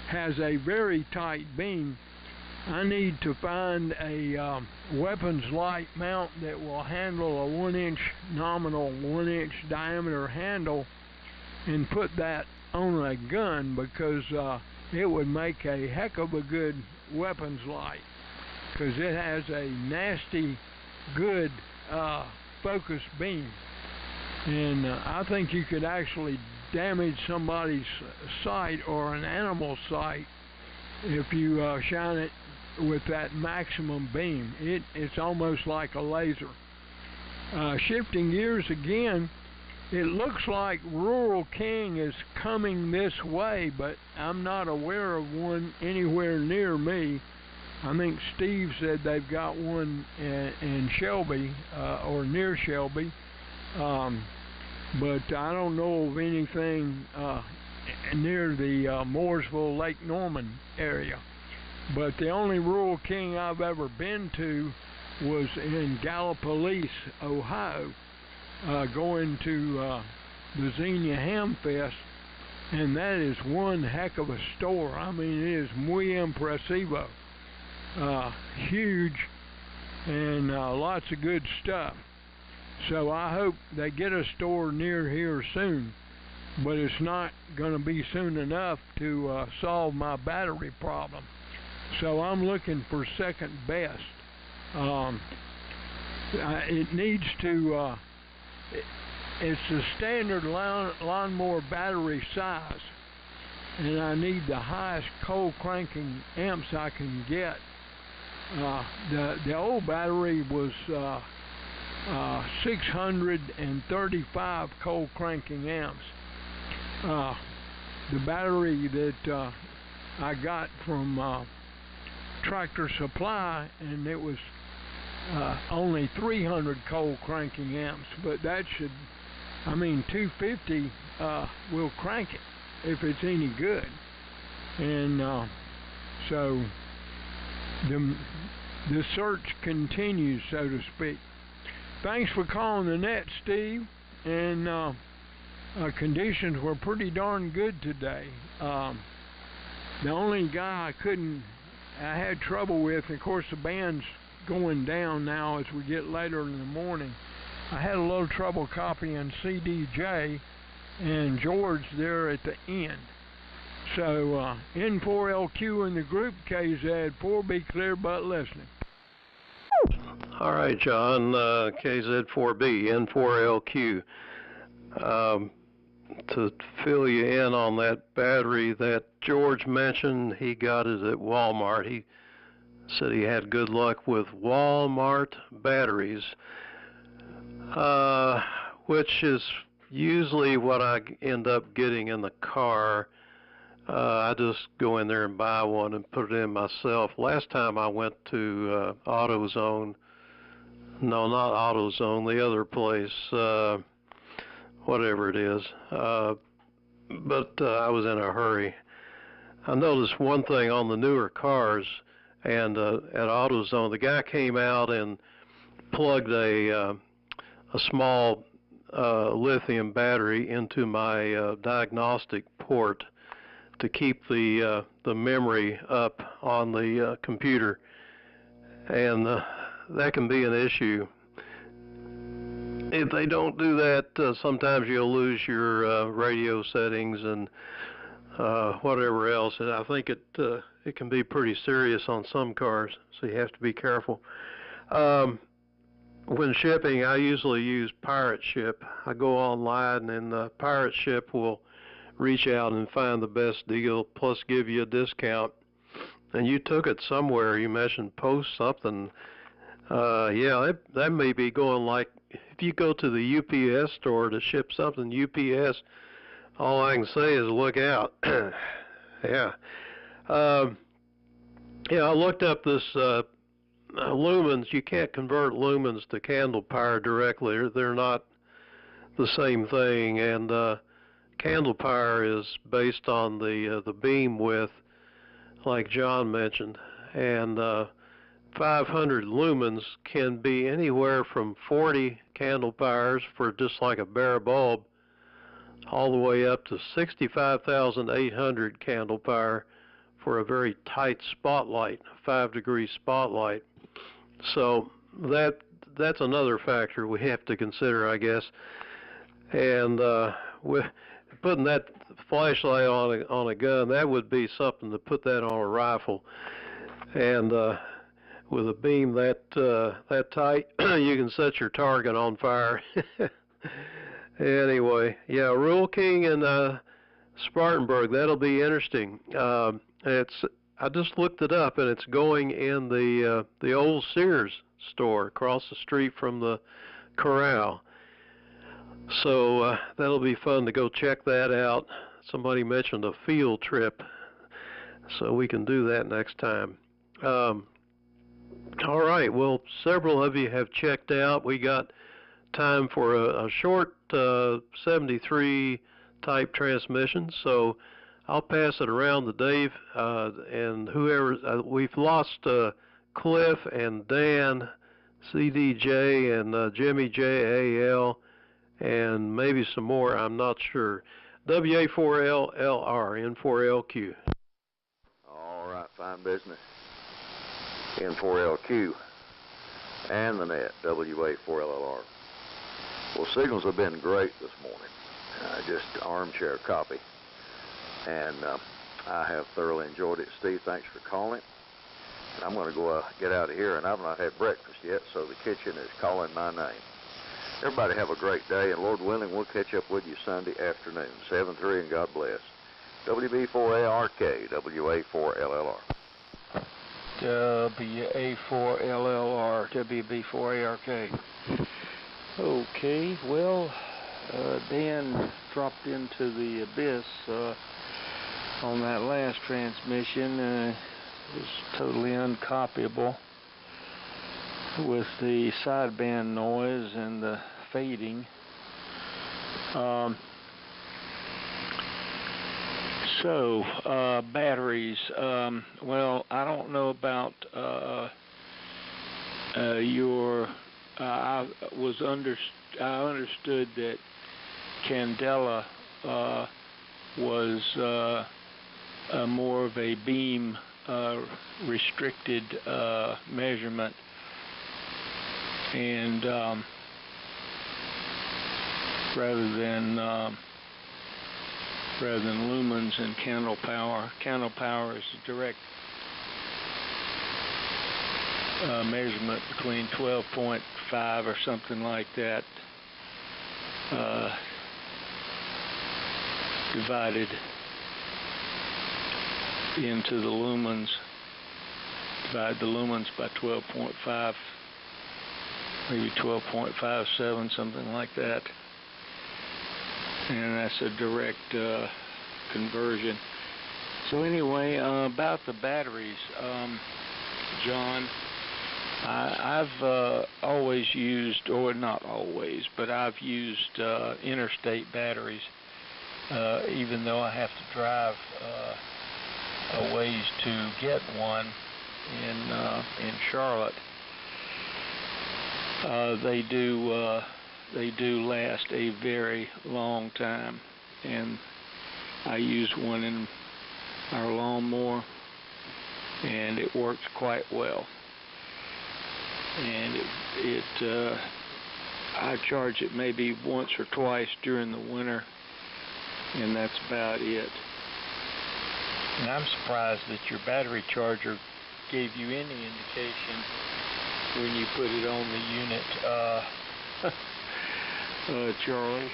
has a very tight beam. I need to find a weapons light mount that will handle a 1-inch nominal, 1-inch diameter handle, and put that on a gun, because it would make a heck of a good weapons light, because it has a nasty good focus beam, and I think you could actually damage somebody's sight or an animal's sight if you shine it with that maximum beam. It's almost like a laser. Shifting gears again, it looks like Rural King is coming this way, but I'm not aware of one anywhere near me. I think Steve said they've got one in Shelby, or near Shelby. but I don't know of anything near the Mooresville, Lake Norman area. But the only Rural King I've ever been to was in Gallipolis, Ohio, going to the Xenia Ham Fest, and that is one heck of a store. I mean, it is muy impresivo. Huge, and lots of good stuff. So I hope they get a store near here soon, but it's not going to be soon enough to solve my battery problem. So I'm looking for second best. It needs to, it's the standard lawnmower battery size, and I need the highest cold cranking amps I can get. The old battery was 635 cold cranking amps. The battery that I got from Tractor Supply, and it was only 300 cold cranking amps, but that should, I mean, 250 will crank it if it's any good. And so the search continues, so to speak. Thanks for calling the net, Steve. And conditions were pretty darn good today. The only guy I had trouble with, of course the band's going down now as we get later in the morning. I had a little trouble copying CDJ and George there at the end. So N4LQ in the group, KZ4B clear but listening. All right, John, KZ4B, N4LQ. To fill you in on that battery that George mentioned, he got it at Walmart. He said he had good luck with Walmart batteries, which is usually what I end up getting in the car. I just go in there and buy one and put it in myself. Last time I went to AutoZone, no, not AutoZone, the other place, whatever it is, but I was in a hurry. I noticed one thing on the newer cars, and at AutoZone, the guy came out and plugged a small lithium battery into my diagnostic port to keep the memory up on the computer, and that can be an issue. If they don't do that, sometimes you'll lose your radio settings and whatever else. And I think it can be pretty serious on some cars, so you have to be careful. When shipping, I usually use Pirate Ship. I go online, and Pirate Ship will reach out and find the best deal, plus give you a discount. And you took it somewhere. You mentioned Post something. Yeah, that may be going like, if you go to the UPS store to ship something UPS, all I can say is look out. Yeah. Yeah, I looked up this lumens. You can't convert lumens to candle power directly. They're not the same thing. And candle power is based on the beam width, like John mentioned. And 500 lumens can be anywhere from 40 candle powers for just like a bare bulb, all the way up to 65,800 candle power for a very tight spotlight, 5-degree spotlight. So that's another factor we have to consider, I guess. And with putting that flashlight on a gun, that would be something to put that on a rifle. And with a beam that tight, you can set your target on fire. Anyway, yeah, Rural King and Spartanburg, that'll be interesting. I just looked it up, and it's going in the old Sears store across the street from the corral. So that'll be fun to go check that out. Somebody mentioned a field trip, so we can do that next time. All right, well, several of you have checked out. We got time for a short 73 type transmission, so I'll pass it around to Dave and whoever. We've lost Cliff and Dan, CDJ, and Jimmy JAL, and maybe some more. I'm not sure. WA4LLR, N4LQ. All right, fine business. N4LQ and the net, WA4LLR. Well, signals have been great this morning. Just armchair copy. And I have thoroughly enjoyed it. Steve, thanks for calling. And I'm going to go get out of here, and I've not had breakfast yet, so the kitchen is calling my name. Everybody have a great day, and Lord willing, we'll catch up with you Sunday afternoon, 7-3, and God bless. WB4ARK, WA4LLR. WA4LLR, WB4ARK. Okay, well, Dan dropped into the abyss on that last transmission. It was totally uncopyable with the sideband noise and the fading. Batteries. Well, I don't know about your. I understood that Candela was more of a beam restricted measurement, and rather than lumens and candle power. Candle power is a direct measurement between 12.5 or something like that, divided into the lumens. Divide the lumens by 12.5, maybe 12.57, something like that. And that's a direct conversion. So anyway, about the batteries, John, I've always used, or not always, but I've used interstate batteries, even though I have to drive a ways to get one in Charlotte. They do last a very long time, and I use one in our lawnmower, and it works quite well. And I charge it maybe once or twice during the winter, and that's about it. And I'm surprised that your battery charger gave you any indication when you put it on the unit. Charlie,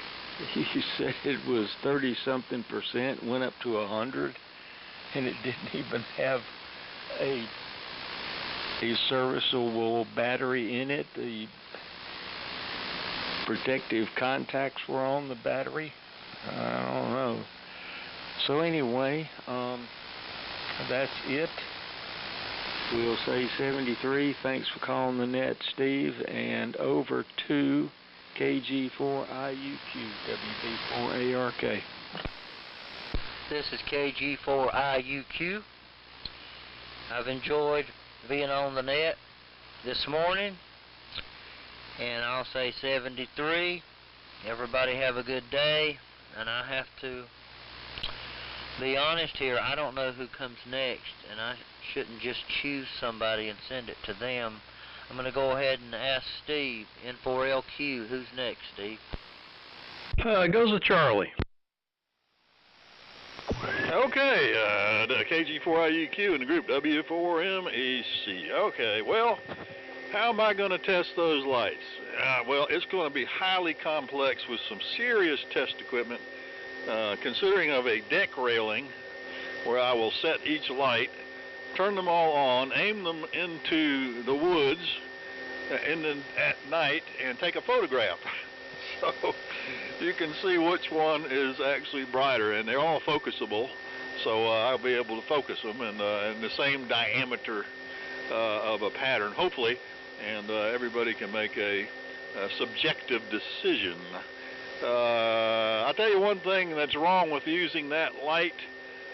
you said it was 30-something%, went up to 100, and it didn't even have a serviceable battery in it. The protective contacts were on the battery. I don't know. So anyway, that's it. We'll say 73. Thanks for calling the net, Steve, and over to KG4IUQ, WB4ARK. This is KG4IUQ. I've enjoyed being on the net this morning, and I'll say 73. Everybody have a good day, and I have to be honest here, I don't know who comes next, and I shouldn't just choose somebody and send it to them. I'm going to go ahead and ask Steve, N4LQ. Who's next, Steve? It goes to Charlie. Okay, the KG4IUQ in the group W4MEC. Okay, well, how am I going to test those lights? Well, it's going to be highly complex with some serious test equipment, considering of a deck railing where I will set each light, turn them all on, aim them into the woods at night, and take a photograph. So you can see which one is actually brighter, and they're all focusable, so I'll be able to focus them in the same diameter of a pattern, hopefully, and everybody can make a subjective decision. I'll tell you one thing that's wrong with using that light,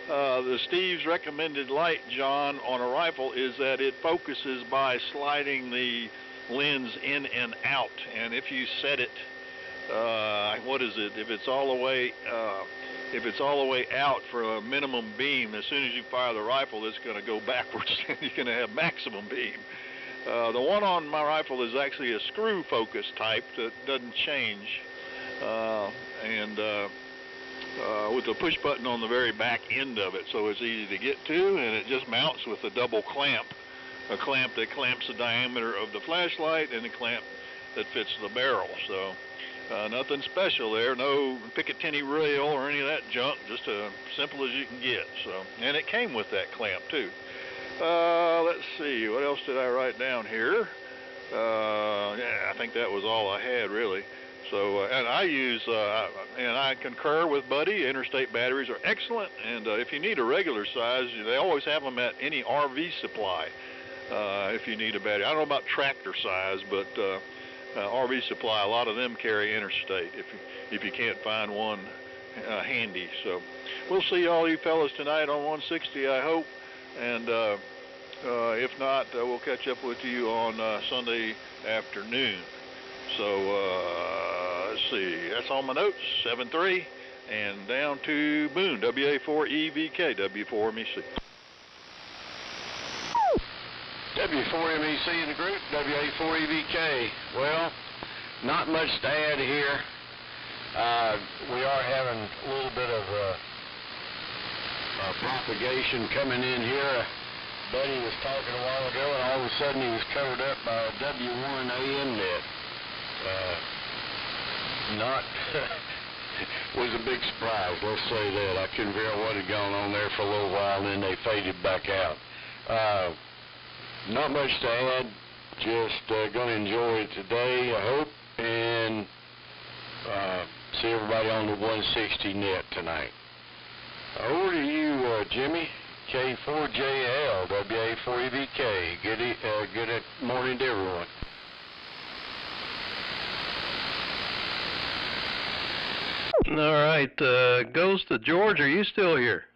the Steve's recommended light, John, on a rifle is that it focuses by sliding the lens in and out. And if you set it, what is it? If it's all the way out for a minimum beam, as soon as you fire the rifle, it's going to go backwards, and you're going to have maximum beam. The one on my rifle is actually a screw focus type that doesn't change, with a push button on the very back end of it, so it's easy to get to, and it just mounts with a double clamp, a clamp that clamps the diameter of the flashlight and a clamp that fits the barrel. So nothing special there, no Picatinny rail or any of that junk, just as simple as you can get. So, and it came with that clamp too. Let's see, what else did I write down here? Yeah, I think that was all I had really. So, and I use, and I concur with Buddy, interstate batteries are excellent, and if you need a regular size, they always have them at any RV supply, if you need a battery. I don't know about tractor size, but RV supply, a lot of them carry interstate if you can't find one handy. So, we'll see all you fellas tonight on 160, I hope, and if not, we'll catch up with you on Sunday afternoon. So, let's see, that's all my notes, 7-3, and down to Boone, WA4EVK, W4MEC. W4MEC in the group, WA4EVK. Well, not much to add here. We are having a little bit of propagation coming in here. Buddy was talking a while ago, and all of a sudden he was covered up by a W1 AM net. Not was a big surprise, let's say that. I couldn't figure out what had gone on there for a little while, and then they faded back out. Not much to add, just going to enjoy it today, I hope, and see everybody on the 160 net tonight. Over to you, Jimmy, K4JL, WA4EVK. Good morning to everyone. All right, goes to George. Are you still here?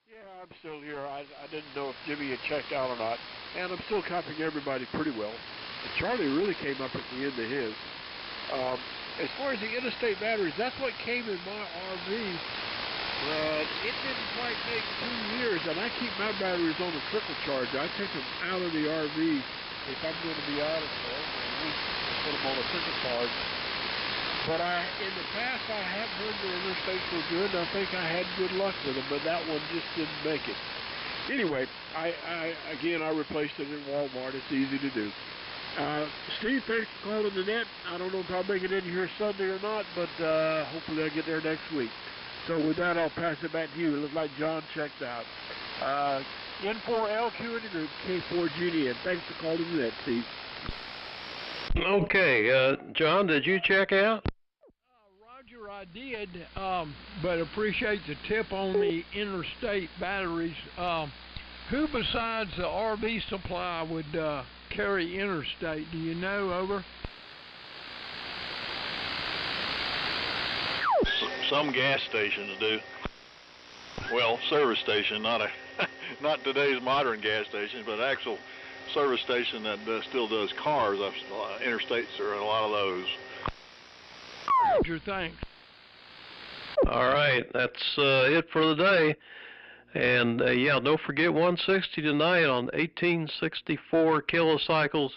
Yeah, I'm still here. I didn't know if Jimmy had checked out or not, and I'm still copying everybody pretty well. And Charlie really came up at the end of his. As far as the interstate batteries, that's what came in my RV, but it didn't quite make 2 years, and I keep my batteries on the trickle charge. I take them out of the RV if I'm going to be out of for a week and put them on a trickle charge. But in the past, I have heard the interstates were good, and I think I had good luck with them, but that one just didn't make it. Anyway, I replaced it in Walmart. It's easy to do. Steve, thanks for calling the net. I don't know if I'll make it in here Sunday or not, but hopefully I'll get there next week. So with that, I'll pass it back to you. It looks like John checked out. N4LQ in the group, K4GDN. Thanks for calling the net, Steve. Okay, John, did you check out? Roger, I did, but appreciate the tip on the interstate batteries. Who besides the RV supply would carry interstate? Do you know, over? Some gas stations do. Well, service station, not today's modern gas station, but actual service station that still does cars. Interstates are in a lot of those. Roger, thanks. All right, that's it for the day. And yeah, don't forget 160 tonight on 1864 kilocycles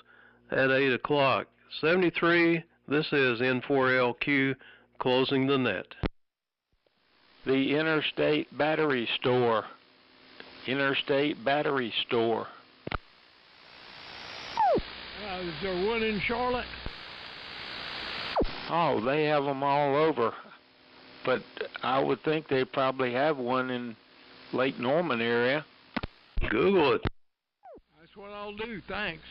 at 8 o'clock. 73, this is N4LQ closing the net. The Interstate Battery Store. Interstate Battery Store. Is there one in Charlotte? Oh, they have them all over. But I would think they probably have one in Lake Norman area. Google it. That's what I'll do. Thanks.